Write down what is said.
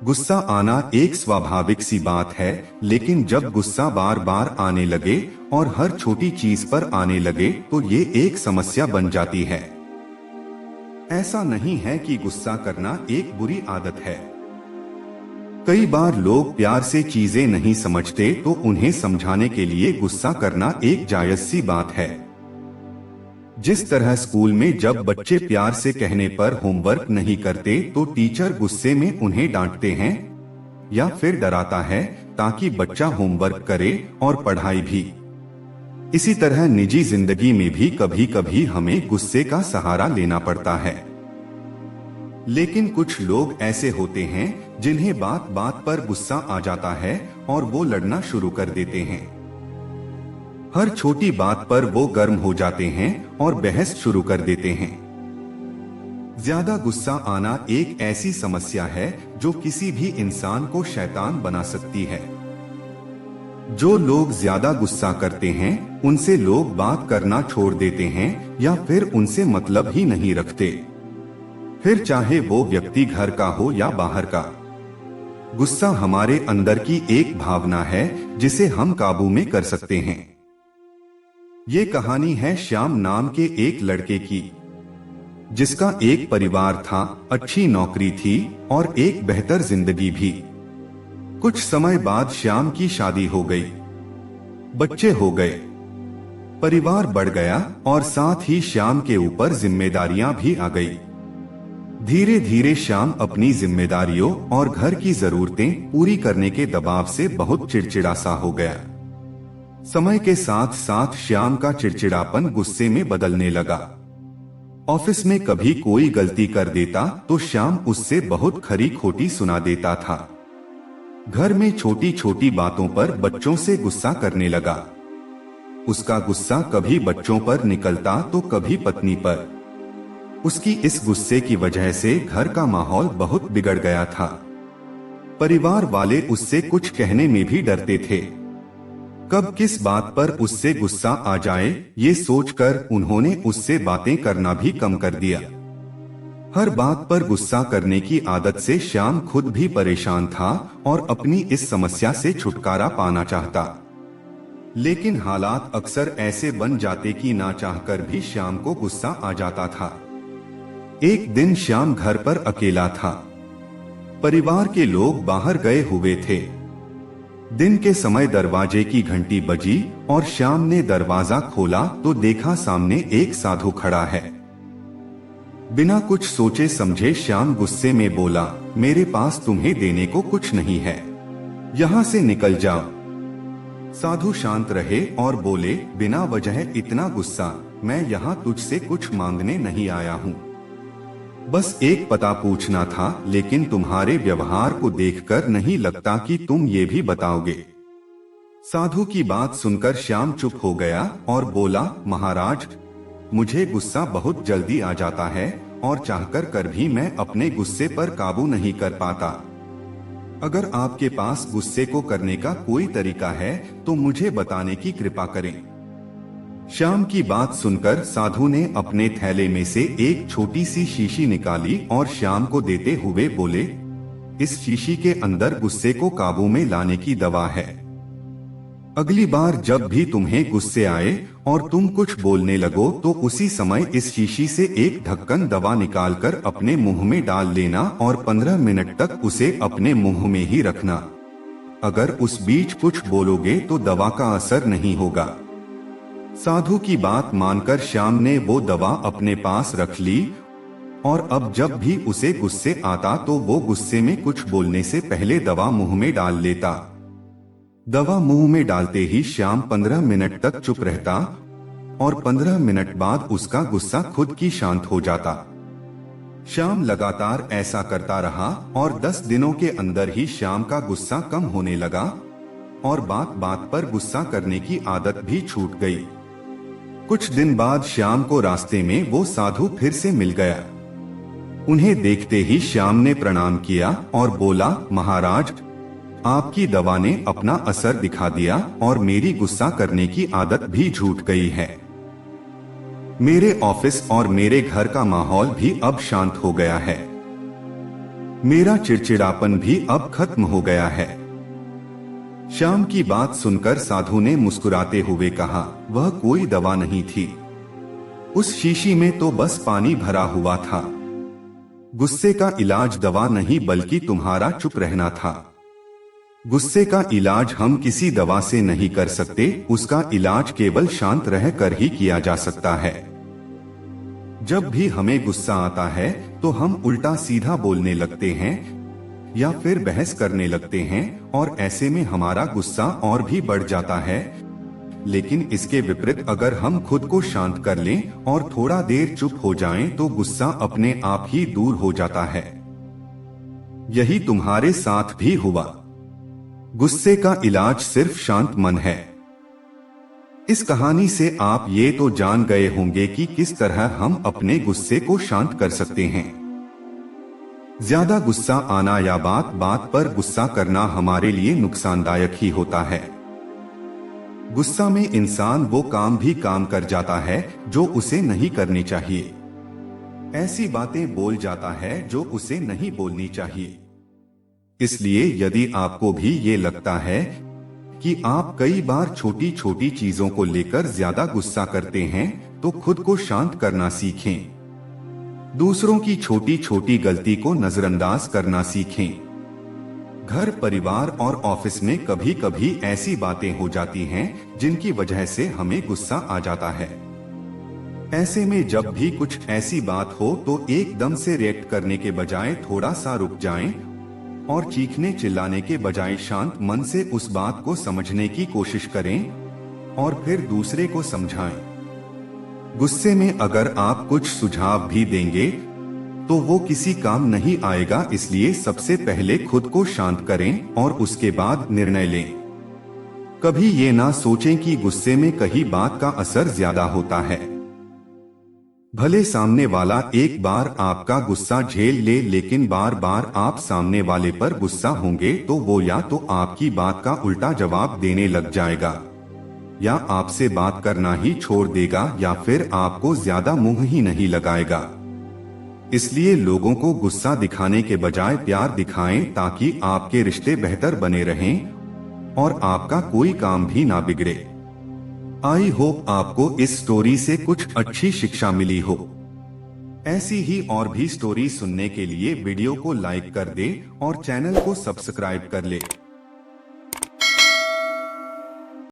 गुस्सा आना एक स्वाभाविक सी बात है, लेकिन जब गुस्सा बार बार आने लगे और हर छोटी चीज पर आने लगे तो ये एक समस्या बन जाती है। ऐसा नहीं है कि गुस्सा करना एक बुरी आदत है। कई बार लोग प्यार से चीजें नहीं समझते तो उन्हें समझाने के लिए गुस्सा करना एक जायज सी बात है। जिस तरह स्कूल में जब बच्चे प्यार से कहने पर होमवर्क नहीं करते तो टीचर गुस्से में उन्हें डांटते हैं या फिर डराता है ताकि बच्चा होमवर्क करे और पढ़ाई भी। इसी तरह निजी जिंदगी में भी कभी कभी हमें गुस्से का सहारा लेना पड़ता है। लेकिन कुछ लोग ऐसे होते हैं जिन्हें बात बात पर गुस्सा आ जाता है और वो लड़ना शुरू कर देते हैं। हर छोटी बात पर वो गर्म हो जाते हैं और बहस शुरू कर देते हैं। ज्यादा गुस्सा आना एक ऐसी समस्या है जो किसी भी इंसान को शैतान बना सकती है। जो लोग ज्यादा गुस्सा करते हैं उनसे लोग बात करना छोड़ देते हैं या फिर उनसे मतलब ही नहीं रखते, फिर चाहे वो व्यक्ति घर का हो या बाहर का। गुस्सा हमारे अंदर की एक भावना है जिसे हम काबू में कर सकते हैं। ये कहानी है श्याम नाम के एक लड़के की, जिसका एक परिवार था, अच्छी नौकरी थी और एक बेहतर जिंदगी भी। कुछ समय बाद श्याम की शादी हो गई, बच्चे हो गए, परिवार बढ़ गया और साथ ही श्याम के ऊपर जिम्मेदारियां भी आ गई। धीरे धीरे श्याम अपनी जिम्मेदारियों और घर की जरूरतें पूरी करने के दबाव से बहुत चिड़चिड़ा सा हो गया। समय के साथ साथ श्याम का चिड़चिड़ापन गुस्से में बदलने लगा। ऑफिस में कभी कोई गलती कर देता तो श्याम उससे बहुत खरी खोटी सुना देता था। घर में छोटी छोटी बातों पर बच्चों से गुस्सा करने लगा। उसका गुस्सा कभी बच्चों पर निकलता तो कभी पत्नी पर। उसकी इस गुस्से की वजह से घर का माहौल बहुत बिगड़ गया था। परिवार वाले उससे कुछ कहने में भी डरते थे। कब किस बात पर उससे गुस्सा आ जाए ये सोचकर उन्होंने उससे बातें करना भी कम कर दिया। हर बात पर गुस्सा करने की आदत से श्याम खुद भी परेशान था और अपनी इस समस्या से छुटकारा पाना चाहता। लेकिन हालात अक्सर ऐसे बन जाते कि ना चाहकर भी श्याम को गुस्सा आ जाता था। एक दिन श्याम घर पर अकेला था। परिवार के लोग बाहर गए हुए थे। दिन के समय दरवाजे की घंटी बजी और श्याम ने दरवाजा खोला तो देखा सामने एक साधु खड़ा है। बिना कुछ सोचे समझे श्याम गुस्से में बोला, मेरे पास तुम्हें देने को कुछ नहीं है, यहाँ से निकल जाओ। साधु शांत रहे और बोले, बिना वजह इतना गुस्सा, मैं यहाँ तुझसे कुछ मांगने नहीं आया हूँ, बस एक पता पूछना था, लेकिन तुम्हारे व्यवहार को देखकर नहीं लगता कि तुम ये भी बताओगे। साधु की बात सुनकर श्याम चुप हो गया और बोला, महाराज, मुझे गुस्सा बहुत जल्दी आ जाता है और चाहकर कर भी मैं अपने गुस्से पर काबू नहीं कर पाता। अगर आपके पास गुस्से को करने का कोई तरीका है तो मुझे बताने की कृपा करें। श्याम की बात सुनकर साधु ने अपने थैले में से एक छोटी सी शीशी निकाली और श्याम को देते हुए बोले, इस शीशी के अंदर गुस्से को काबू में लाने की दवा है। अगली बार जब भी तुम्हें गुस्से आए और तुम कुछ बोलने लगो तो उसी समय इस शीशी से एक ढक्कन दवा निकालकर अपने मुंह में डाल लेना और 15 मिनट तक उसे अपने मुंह में ही रखना। अगर उस बीच कुछ बोलोगे तो दवा का असर नहीं होगा। साधु की बात मानकर श्याम ने वो दवा अपने पास रख ली और अब जब भी उसे गुस्से आता तो वो गुस्से में कुछ बोलने से पहले दवा मुंह में डाल लेता। दवा मुंह में डालते ही श्याम 15 मिनट तक चुप रहता और 15 मिनट बाद उसका गुस्सा खुद की शांत हो जाता। श्याम लगातार ऐसा करता रहा और 10 दिनों के अंदर ही श्याम का गुस्सा कम होने लगा और बात बात पर गुस्सा करने की आदत भी छूट गई। कुछ दिन बाद श्याम को रास्ते में वो साधु फिर से मिल गया। उन्हें देखते ही श्याम ने प्रणाम किया और बोला, महाराज, आपकी दवा ने अपना असर दिखा दिया और मेरी गुस्सा करने की आदत भी छूट गई है। मेरे ऑफिस और मेरे घर का माहौल भी अब शांत हो गया है। मेरा चिड़चिड़ापन भी अब खत्म हो गया है। श्याम की बात सुनकर साधु ने मुस्कुराते हुए कहा, वह कोई दवा नहीं थी। उस शीशी में तो बस पानी भरा हुआ था। गुस्से का इलाज दवा नहीं बल्कि तुम्हारा चुप रहना था। गुस्से का इलाज हम किसी दवा से नहीं कर सकते, उसका इलाज केवल शांत रहकर ही किया जा सकता है। जब भी हमें गुस्सा आता है तो हम उल्टा सीधा बोलने लगते हैं या फिर बहस करने लगते हैं और ऐसे में हमारा गुस्सा और भी बढ़ जाता है। लेकिन इसके विपरीत अगर हम खुद को शांत कर लें और थोड़ा देर चुप हो जाएं तो गुस्सा अपने आप ही दूर हो जाता है। यही तुम्हारे साथ भी हुआ। गुस्से का इलाज सिर्फ शांत मन है। इस कहानी से आप ये तो जान गए होंगे कि किस तरह हम अपने गुस्से को शांत कर सकते हैं। ज्यादा गुस्सा आना या बात बात पर गुस्सा करना हमारे लिए नुकसानदायक ही होता है। गुस्सा में इंसान वो काम भी काम कर जाता है जो उसे नहीं करनी चाहिए। ऐसी बातें बोल जाता है जो उसे नहीं बोलनी चाहिए। इसलिए यदि आपको भी ये लगता है कि आप कई बार छोटी छोटी चीजों को लेकर ज्यादा गुस्सा करते हैं तो खुद को शांत करना सीखें। दूसरों की छोटी छोटी गलती को नजरअंदाज करना सीखें। घर, परिवार और ऑफिस में कभी कभी ऐसी बातें हो जाती हैं जिनकी वजह से हमें गुस्सा आ जाता है। ऐसे में जब भी कुछ ऐसी बात हो तो एकदम से रिएक्ट करने के बजाय थोड़ा सा रुक जाएं और चीखने चिल्लाने के बजाय शांत मन से उस बात को समझने की कोशिश करें और फिर दूसरे को समझाएं। गुस्से में अगर आप कुछ सुझाव भी देंगे तो वो किसी काम नहीं आएगा, इसलिए सबसे पहले खुद को शांत करें और उसके बाद निर्णय लें। कभी ये ना सोचें कि गुस्से में कहीं बात का असर ज्यादा होता है। भले सामने वाला एक बार आपका गुस्सा झेल ले, लेकिन बार बार आप सामने वाले पर गुस्सा होंगे तो वो या तो आपकी बात का उल्टा जवाब देने लग जाएगा या आपसे बात करना ही छोड़ देगा या फिर आपको ज्यादा मुंह ही नहीं लगाएगा। इसलिए लोगों को गुस्सा दिखाने के बजाय प्यार दिखाएं ताकि आपके रिश्ते बेहतर बने रहें और आपका कोई काम भी ना बिगड़े। आई होप आपको इस स्टोरी से कुछ अच्छी शिक्षा मिली हो। ऐसी ही और भी स्टोरी सुनने के लिए वीडियो को लाइक कर दे और चैनल को सब्सक्राइब कर ले।